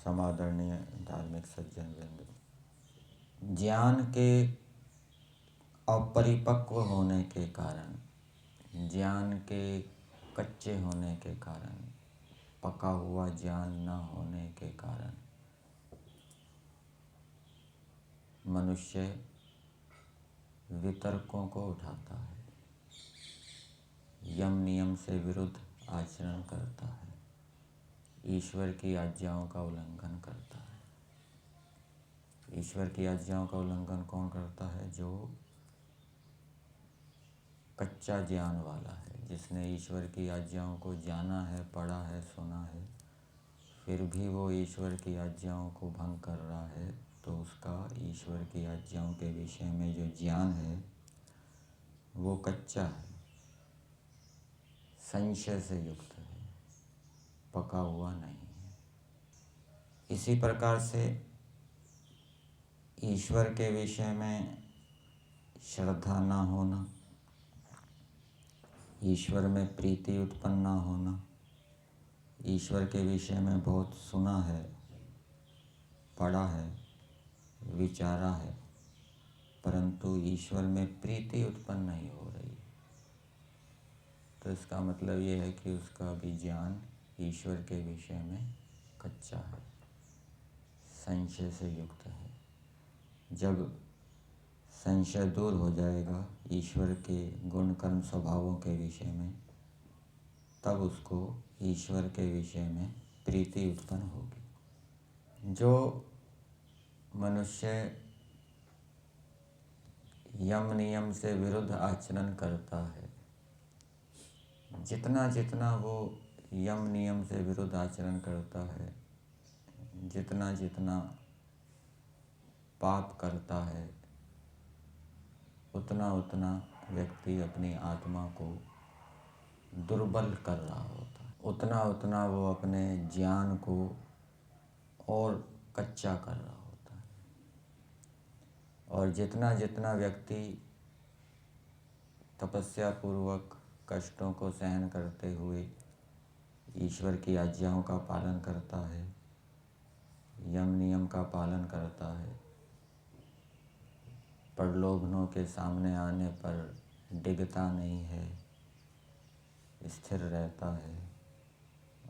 समादरणीय धार्मिक सज्जन वृंद, ज्ञान के अपरिपक्व होने के कारण, ज्ञान के कच्चे होने के कारण, पका हुआ ज्ञान न होने के कारण मनुष्य वितर्कों को उठाता है, यम नियम से विरुद्ध आचरण करता है, ईश्वर की आज्ञाओं का उल्लंघन करता है। ईश्वर की आज्ञाओं का उल्लंघन कौन करता है? जो कच्चा ज्ञान वाला है, जिसने ईश्वर की आज्ञाओं को जाना है, पढ़ा है, सुना है, फिर भी वो ईश्वर की आज्ञाओं को भंग कर रहा है, तो उसका ईश्वर की आज्ञाओं के विषय में जो ज्ञान है वो कच्चा है, संशय से युक्त है, पका हुआ नहीं है। इसी प्रकार से ईश्वर के विषय में श्रद्धा न होना, ईश्वर में प्रीति उत्पन्न न होना, ईश्वर के विषय में बहुत सुना है, पढ़ा है, विचारा है, परंतु ईश्वर में प्रीति उत्पन्न नहीं हो रही, तो इसका मतलब ये है कि उसका भी ज्ञान ईश्वर के विषय में कच्चा है, संशय से युक्त है। जब संशय दूर हो जाएगा ईश्वर के गुण कर्म स्वभावों के विषय में, तब उसको ईश्वर के विषय में प्रीति उत्पन्न होगी। जो मनुष्य यम नियम से विरुद्ध आचरण करता है, जितना जितना वो यम नियम से विरुद्ध आचरण करता है, जितना जितना पाप करता है, उतना उतना व्यक्ति अपनी आत्मा को दुर्बल कर रहा होता है, उतना उतना वो अपने ज्ञान को और कच्चा कर रहा होता है। और जितना जितना व्यक्ति तपस्या पूर्वक कष्टों को सहन करते हुए ईश्वर की आज्ञाओं का पालन करता है, यम नियम का पालन करता है, प्रलोभनों के सामने आने पर डिगता नहीं है, स्थिर रहता है,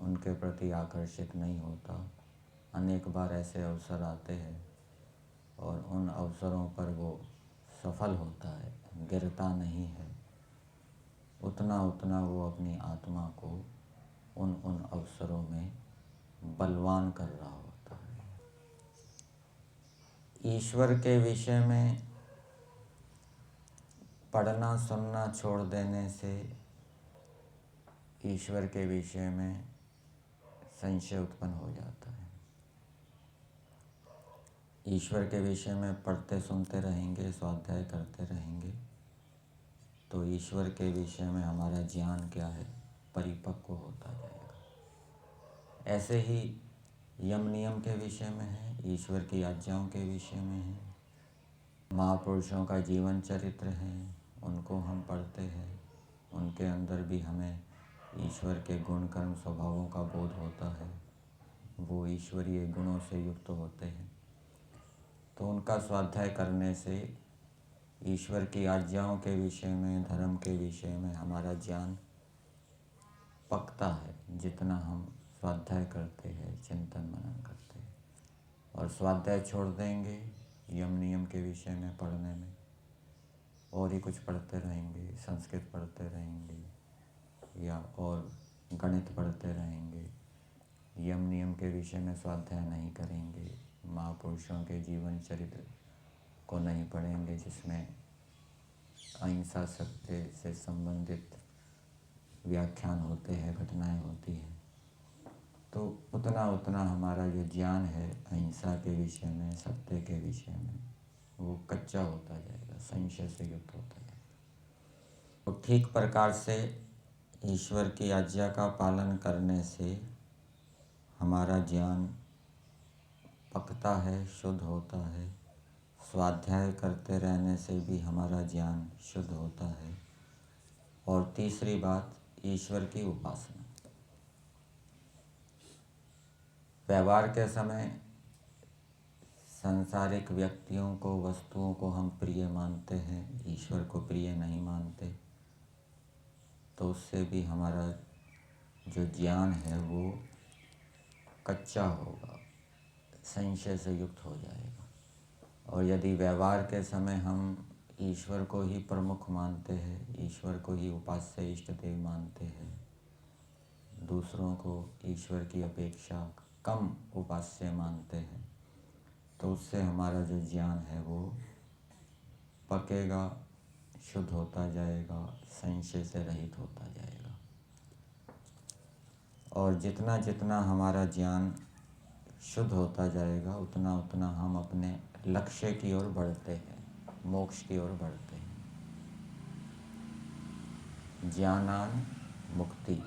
उनके प्रति आकर्षित नहीं होता। अनेक बार ऐसे अवसर आते हैं और उन अवसरों पर वो सफल होता है, गिरता नहीं है, उतना उतना वो अपनी आत्मा को उन अवसरों में बलवान कर रहा होता है। ईश्वर के विषय में पढ़ना सुनना छोड़ देने से ईश्वर के विषय में संशय उत्पन्न हो जाता है। ईश्वर के विषय में पढ़ते सुनते रहेंगे, स्वाध्याय करते रहेंगे, तो ईश्वर के विषय में हमारा ज्ञान क्या है? परिपक्व होता जाएगा। ऐसे ही यम नियम के विषय में है, ईश्वर की आज्ञाओं के विषय में है, महापुरुषों का जीवन चरित्र है, उनको हम पढ़ते हैं, उनके अंदर भी हमें ईश्वर के गुण कर्म स्वभावों का बोध होता है, वो ईश्वरीय गुणों से युक्त होते हैं, तो उनका स्वाध्याय करने से ईश्वर की आज्ञाओं के विषय में, धर्म के विषय में हमारा ज्ञान पकता है, जितना हम स्वाध्याय करते हैं, चिंतन मनन करते हैं। और स्वाध्याय छोड़ देंगे यम नियम के विषय में पढ़ने में, और ही कुछ पढ़ते रहेंगे, संस्कृत पढ़ते रहेंगे या और गणित पढ़ते रहेंगे, यम नियम के विषय में स्वाध्याय नहीं करेंगे, महापुरुषों के जीवन चरित्र को नहीं पढ़ेंगे जिसमें अहिंसा सत्य से संबंधित व्याख्यान होते हैं, घटनाएं होती हैं, तो उतना उतना हमारा जो ज्ञान है अहिंसा के विषय में, सत्य के विषय में, वो कच्चा होता जाएगा, संशय से युक्त होता जाएगा। तो ठीक प्रकार से ईश्वर की आज्ञा का पालन करने से हमारा ज्ञान पकता है, शुद्ध होता है। स्वाध्याय करते रहने से भी हमारा ज्ञान शुद्ध होता है। और तीसरी बात, ईश्वर की उपासना। व्यवहार के समय सांसारिक व्यक्तियों को, वस्तुओं को हम प्रिय मानते हैं, ईश्वर को प्रिय नहीं मानते, तो उससे भी हमारा जो ज्ञान है वो कच्चा होगा, संशय से युक्त हो जाएगा। और यदि व्यवहार के समय हम ईश्वर को ही प्रमुख मानते हैं, ईश्वर को ही उपास्य इष्ट देव मानते हैं, दूसरों को ईश्वर की अपेक्षा कम उपास्य मानते हैं, तो उससे हमारा जो ज्ञान है वो पकेगा, शुद्ध होता जाएगा, संशय से रहित होता जाएगा। और जितना जितना हमारा ज्ञान शुद्ध होता जाएगा, उतना उतना हम अपने लक्ष्य की ओर बढ़ते हैं, मोक्ष की ओर बढ़ते हैं। ज्ञानान मुक्ति,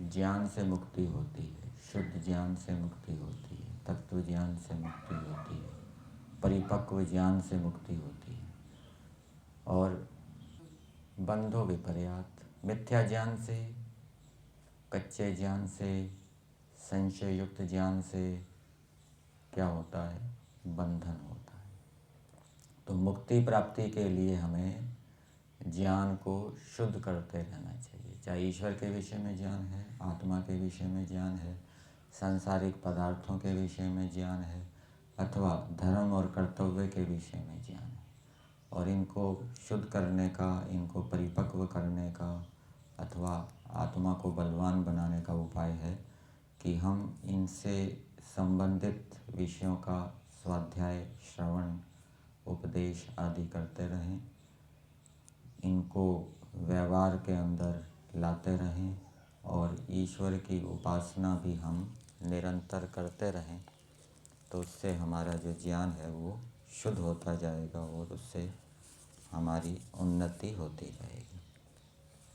ज्ञान से मुक्ति होती है, शुद्ध ज्ञान से मुक्ति होती है, तत्व ज्ञान से मुक्ति होती है, परिपक्व ज्ञान से मुक्ति होती है। और बंधो विपर्यात, मिथ्या ज्ञान से, कच्चे ज्ञान से, संशय युक्त ज्ञान से क्या होता है? बंधन होता है। तो मुक्ति प्राप्ति के लिए हमें ज्ञान को शुद्ध करते रहना चाहिए। चाहे ईश्वर के विषय में ज्ञान है, आत्मा के विषय में ज्ञान है, सांसारिक पदार्थों के विषय में ज्ञान है, अथवा धर्म और कर्तव्य के विषय में ज्ञान है। और इनको शुद्ध करने का, इनको परिपक्व करने का, अथवा आत्मा को बलवान बनाने का उपाय है कि हम इनसे संबंधित विषयों का स्वाध्याय, श्रवण, उपदेश आदि करते रहें, इनको व्यवहार के अंदर लाते रहें और ईश्वर की उपासना भी हम निरंतर करते रहें। तो उससे हमारा जो ज्ञान है वो शुद्ध होता जाएगा और उससे हमारी उन्नति होती जाएगी।